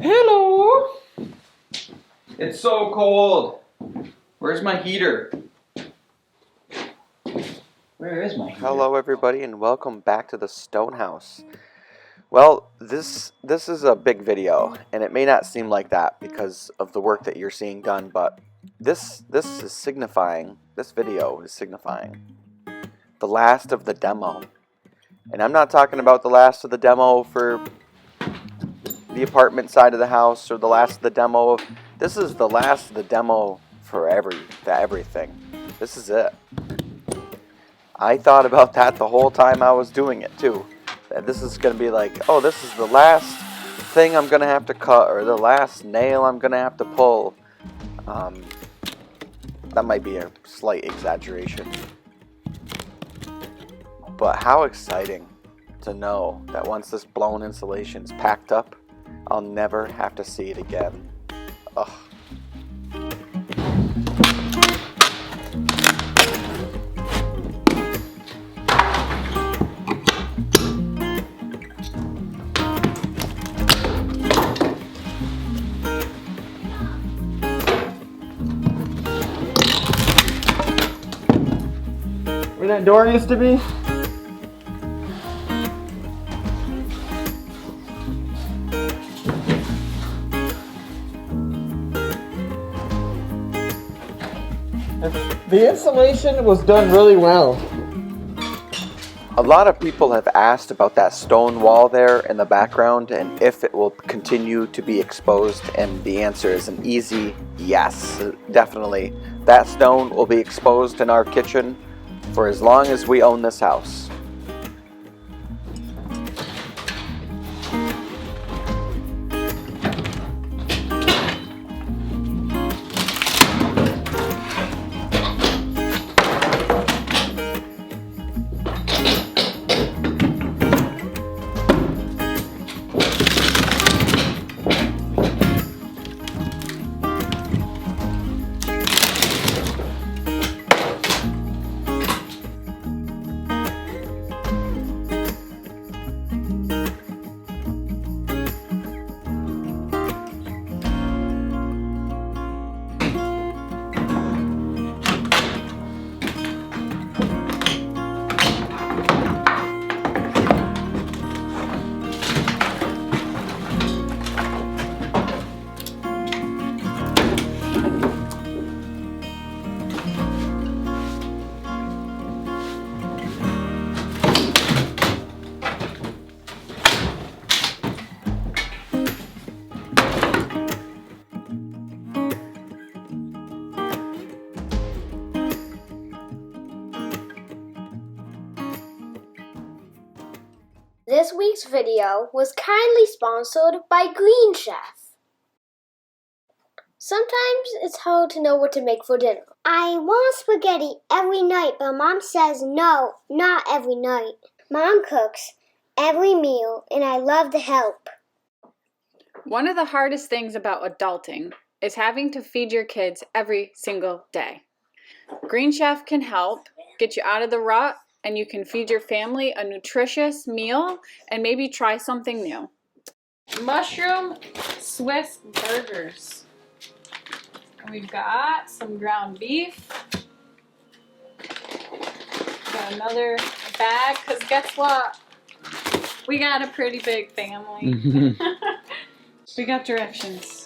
Hello! It's so cold. Where's my heater? Where is my heater? Hello everybody and welcome back to the Stone House. Well, this is a big video and it may not seem like that because of the work that you're seeing done, but this is signifying, this video is signifying the last of the demo. And I'm not talking about the last of the demo for the apartment side of the house or the last of the demo. This is the last of the demo for everything. This is it. I thought about that the whole time I was doing it too. That this is going to be like, oh, this is the last thing I'm going to have to cut or the last nail I'm going to have to pull. That might be a slight exaggeration. But how exciting to know that once this blown insulation is packed up, I'll never have to see it again. Ugh. Where that door used to be? The insulation was done really well. A lot of people have asked about that stone wall there in the background and if it will continue to be exposed, and the answer is an easy yes, definitely. That stone will be exposed in our kitchen for as long as we own this house. This week's video was kindly sponsored by Green Chef. Sometimes it's hard to know what to make for dinner. I want spaghetti every night, but Mom says no, not every night. Mom cooks every meal, and I love to help. One of the hardest things about adulting is having to feed your kids every single day. Green Chef can help get you out of the rut, and you can feed your family a nutritious meal and maybe try something new. Mushroom Swiss burgers. We've got some ground beef. Got another bag, because guess what? We got a pretty big family. We got directions.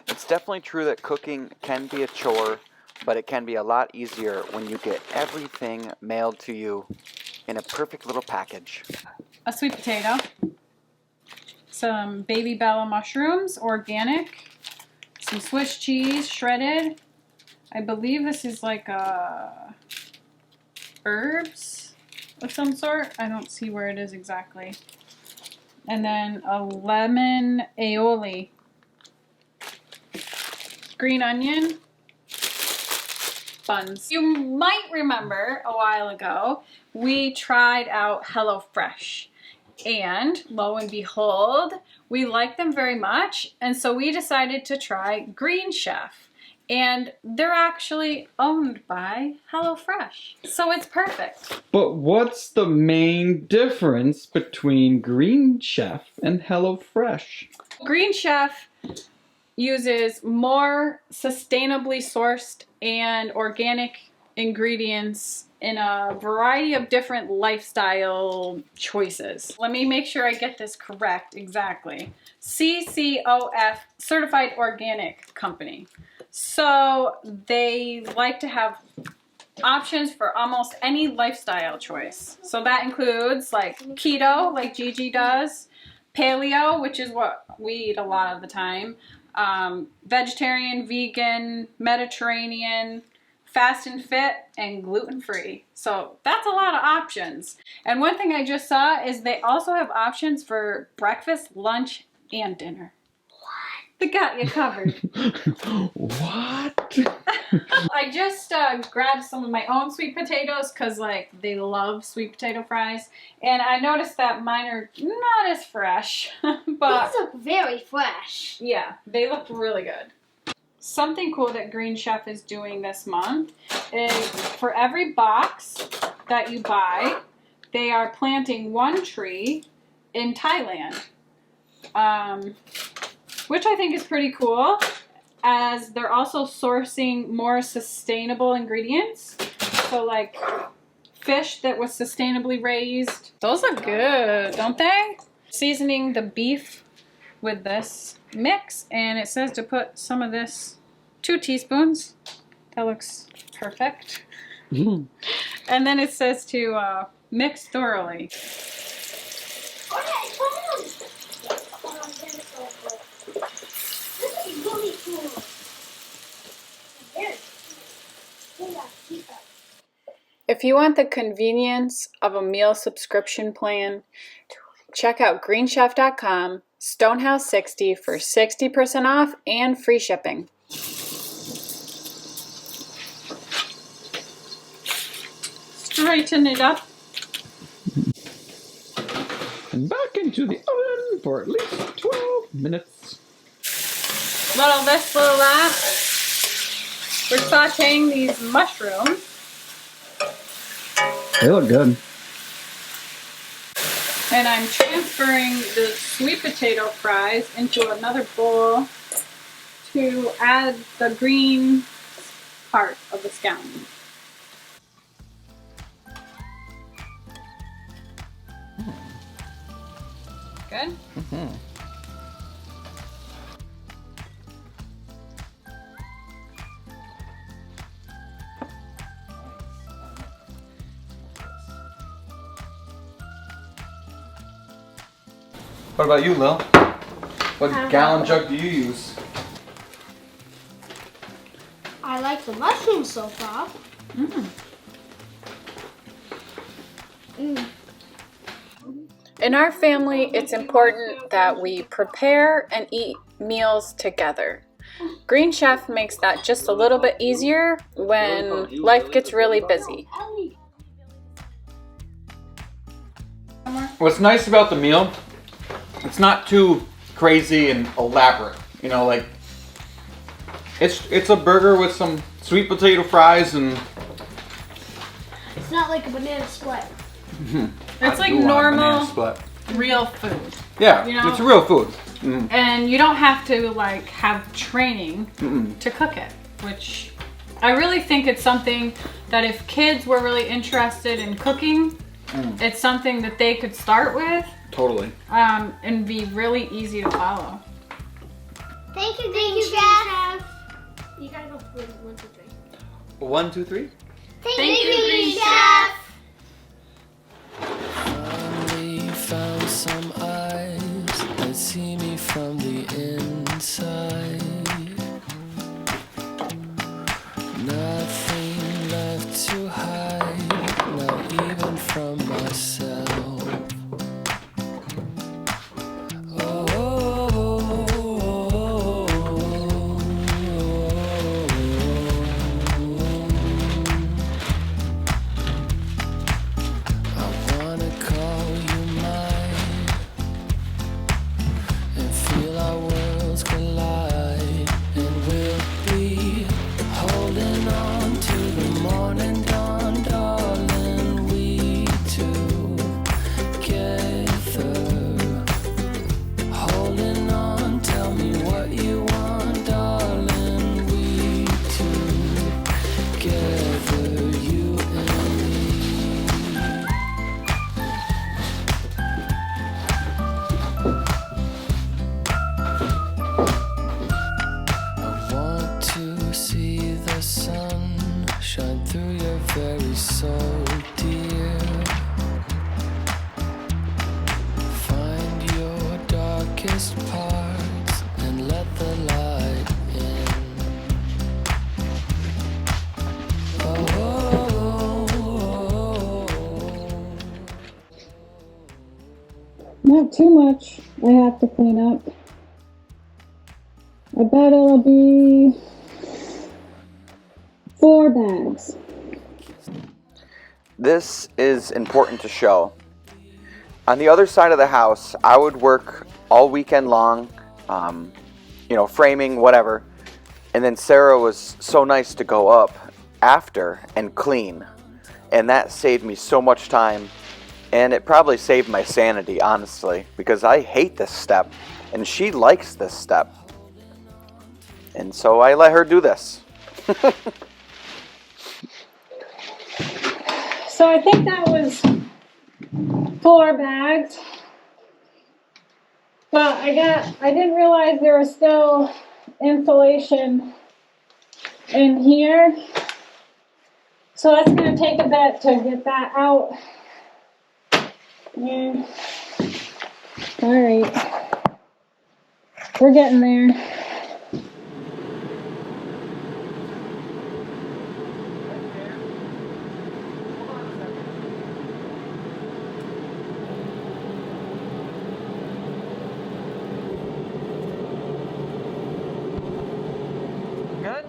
It's definitely true that cooking can be a chore, but it can be a lot easier when you get everything mailed to you in a perfect little package. A sweet potato. Some baby Bella mushrooms, organic. Some Swiss cheese, shredded. I believe this is like herbs of some sort. I don't see where it is exactly. And then a lemon aioli. Green onion. Buns. You might remember a while ago, we tried out HelloFresh. And lo and behold, we like them very much. And so we decided to try Green Chef. And they're actually owned by HelloFresh. So it's perfect. But what's the main difference between Green Chef and HelloFresh? Green Chef uses more sustainably sourced and organic ingredients in a variety of different lifestyle choices. Let me make sure I get this correct exactly. CCOF, Certified Organic Company. So they like to have options for almost any lifestyle choice. So that includes like keto, like Gigi does, paleo, which is what we eat a lot of the time, vegetarian, vegan, Mediterranean, fast and fit, and gluten-free. So that's a lot of options. And one thing I just saw is they also have options for breakfast, lunch, and dinner. What? They got you covered. What? I just grabbed some of my own sweet potatoes because like they love sweet potato fries, and I noticed that mine are not as fresh, but These look very fresh. yeah, they look really good. Something cool that Green Chef is doing this month is for every box that you buy, they are planting one tree in Thailand, which I think is pretty cool, as they're also sourcing more sustainable ingredients. So like fish that was sustainably raised. Those look good, don't they? Seasoning the beef with this mix, and it says to put some of this, 2 teaspoons. That looks perfect. And then it says to mix thoroughly. If you want the convenience of a meal subscription plan, check out greenchef.com, Stonehouse60 for 60% off and free shipping. Straighten it up. And back into the oven for at least 12 minutes. Little this, little that. We're sauteing these mushrooms. They look good. And I'm transferring the sweet potato fries into another bowl to add the green part of the scallion. Good? Mm-hmm. What about you, Lil? What gallon jug do you use? I like the mushrooms so far. In our family, it's important that we prepare and eat meals together. Green Chef makes that just a little bit easier when life gets really busy. What's nice about the meal, it's not too crazy and elaborate. You know, like it's a burger with some sweet potato fries and It's not like a banana split. It's like normal, real food. Yeah, you know? it's real food. And you don't have to like have training to cook it, which I really think it's something that if kids were really interested in cooking, it's something that they could start with. Totally. And be really easy to follow. Thank you, Green Chef. You gotta go for 1, 2, 3. 1, 2, 3. Thank you, Green Chef. Finally found some eyes that see me from the inside. Nothing left to hide, not even from myself. darkest parts and let the light in. Not too much I have to clean up. I bet it'll be 4 bags. This is important to show. On the other side of the house, I would work all weekend long, you know, framing, whatever. And then Sarah was so nice to go up after and clean. And that saved me so much time. And it probably saved my sanity, honestly, because I hate this step. And she likes this step. And so I let her do this. So I think that was 4 bags. But I didn't realize there was still insulation in here. So that's going to take a bit to get that out. Yeah. All right. We're getting there. Good?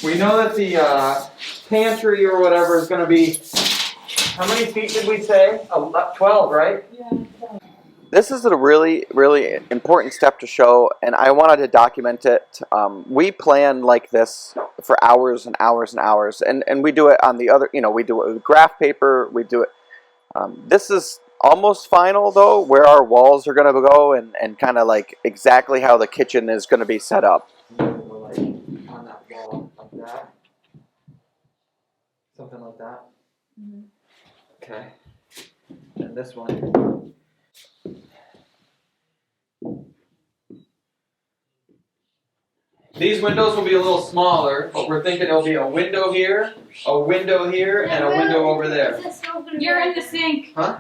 We know that the pantry or whatever is going to be, how many feet did we say? 12, right? This is a really, really important step to show, and I wanted to document it. We plan like this for hours and hours and hours, and we do it on the other, you know, we do it with graph paper, we do it. This is almost final, though, where our walls are going to go and kind of like exactly how the kitchen is going to be set up. Like on that wall, like that. Something like that. Okay. And this one. These windows will be a little smaller, but we're thinking it'll be a window here, and a window over there. You're in the sink. Huh?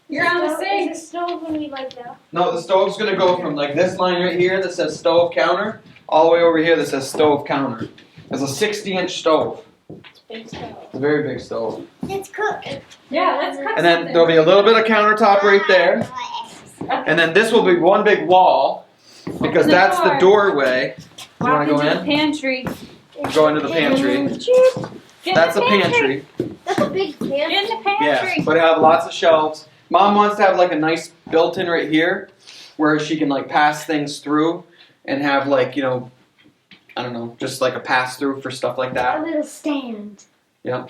You're on the sink. Is the stove gonna be like that? No, the stove's gonna go from like this line right here that says stove counter, all the way over here that says stove counter. It's a 60-inch stove. It's a big stove. It's a very big stove. It's cooking. Yeah, let's cook And then there'll be a little bit of countertop right there. And then this will be one big wall, because the that's the door. doorway. You Walk wanna go into in? the pantry. Go into the pantry. Get That's in a the pantry. That's a big pantry. In the pantry. Yeah, but it'll have lots of shelves. Mom wants to have like a nice built-in right here, where she can like pass things through and have like, you know, I don't know, just like a pass-through for stuff like A that. little stand. Yeah.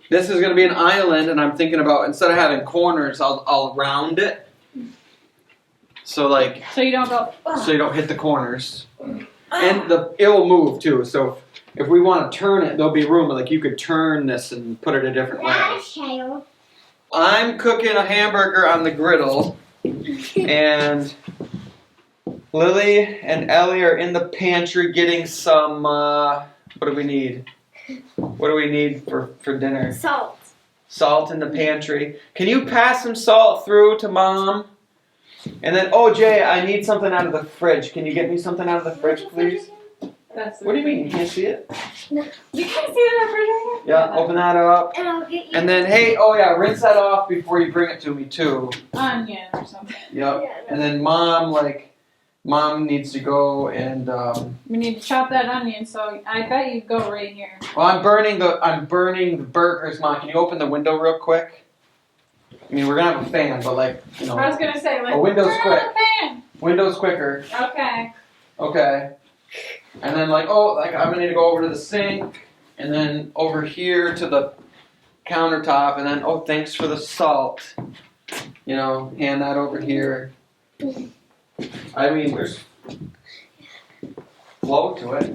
This is going to be an island, and I'm thinking about, instead of having corners, I'll round it. So like, So you don't go. so you don't hit the corners. And it will move too, so if we want to turn it, there'll be room, like you could turn this and put it a different way. Shale. I'm cooking a hamburger on the griddle, and Lily and Ellie are in the pantry getting some, what do we need? What do we need for dinner? Salt. Salt in the pantry. Can you pass some salt through to Mom? And then, oh Jay, I need something out of the fridge. Can you get me something out of the fridge, please? What do you mean? You can't see it? You can see the refrigerator? Yeah, open that up. And I'll get you. And then, hey, oh yeah, rinse that off before you bring it to me too. Onion or something. Yep. And then Mom needs to go and We need to chop that onion, so I bet you go right here. well, I'm burning the burgers, Mom. Can you open the window real quick? I mean, we're gonna have a fan, but like, you know, I was gonna say, like, a window's turn quick. on the fan. Window's quicker. Okay. Okay. And then like, oh, like I'm gonna need to go over to the sink, and then over here to the countertop, and then, oh, thanks for the salt. You know, hand that over here. I mean, there's flow to it.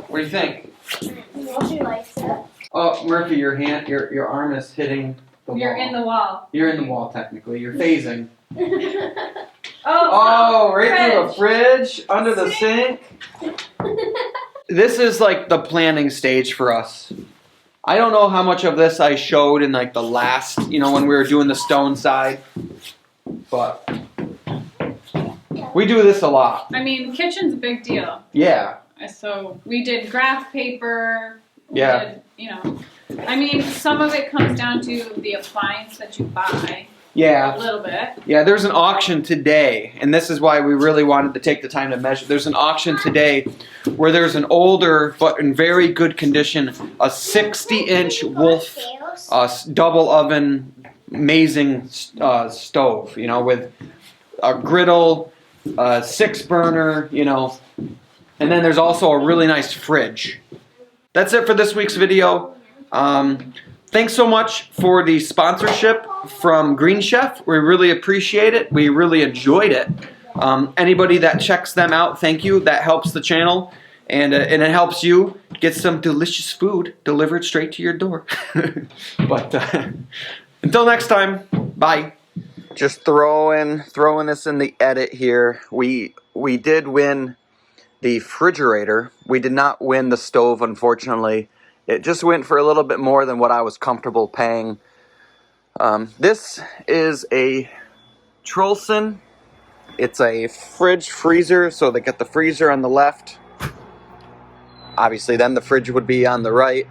What do you think? She likes it. Oh, Murphy, your arm is hitting the You're wall. in the wall. You're in the wall, technically. You're phasing. Oh, Oh, right through the fridge, under the sink. This is like the planning stage for us. I don't know how much of this I showed in like the last, when we were doing the stone side, but we do this a lot. I mean, kitchen's a big deal. Yeah. So we did graph paper. We Yeah. did, I mean, some of it comes down to the appliance that you buy. Yeah. A little bit. Yeah, there's an auction today, and this is why we really wanted to take the time to measure. There's an auction today where there's an older but in very good condition, a 60-inch Wolf double oven, amazing stove, with a griddle, 6-burner, and then there's also a really nice fridge. That's it for this week's video. Thanks so much for the sponsorship from Green Chef. We really appreciate it. We really enjoyed it. Anybody that checks them out, thank you. That helps the channel, and it helps you get some delicious food delivered straight to your door. But until next time, bye. Just throwing this in the edit here. We did win the refrigerator. We did not win the stove, unfortunately. It just went for a little bit more than what I was comfortable paying. This is a Trolson. It's a fridge freezer, so they got the freezer on the left. Obviously, then the fridge would be on the right.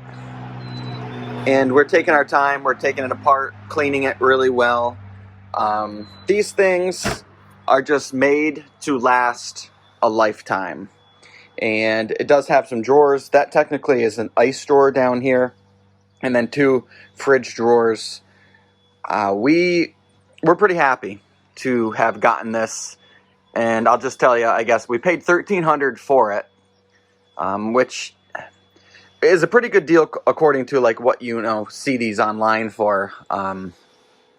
And we're taking our time. We're taking it apart, cleaning it really well. These things are just made to last a lifetime. And it does have some drawers. That technically is an ice drawer down here. And then 2 fridge drawers. We're pretty happy to have gotten this. And I'll just tell you, I guess we paid $1,300 for it. Which is a pretty good deal according to like what see these online for.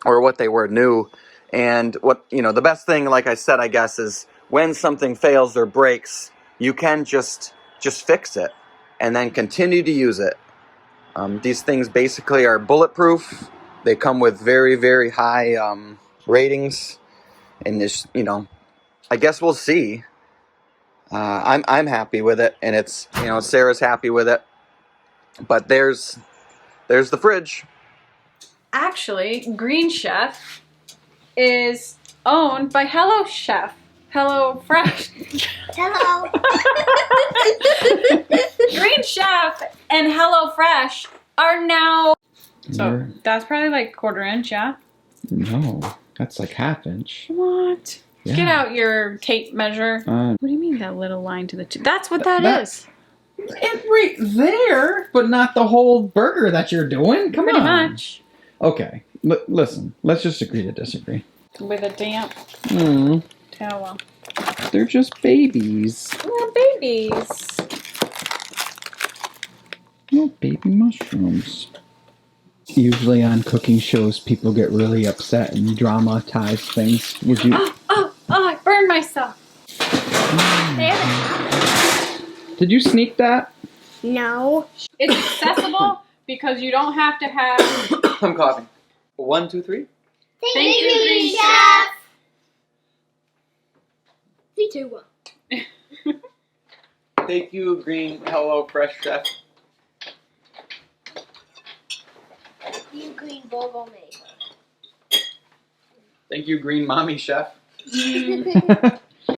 Or what they were new. And what, the best thing, like I said, I guess, is when something fails or breaks, you can just fix it and then continue to use it. These things basically are bulletproof. They come with very, very high ratings, and this, I guess we'll see. I'm happy with it, and it's Sarah's happy with it. But there's the fridge. Actually, Green Chef is owned by Hello Chef. Hello Fresh. Hello. Green Chef and Hello Fresh are now. So that's probably like 1/4 inch, yeah? No, that's like 1/2 inch. What? Yeah. Get out your tape measure. What do you mean that little line to the two? That's what that is. It's right there, but not the whole burger that you're doing. Come Pretty on. much. Okay, listen. Let's just agree to disagree. With a damp towel. They're just babies. Well, babies. Oh, baby mushrooms. Usually on cooking shows, people get really upset and dramatize things. Would you? Oh, I burned myself. Did you sneak that? No. It's accessible because you don't have to have. I'm coughing. 1, 2, 3. Thank you, Green Chef. 3, 2, 1. Thank you, Green Hello Fresh Chef. You green bogo maker. Thank you, Green Mommy Chef.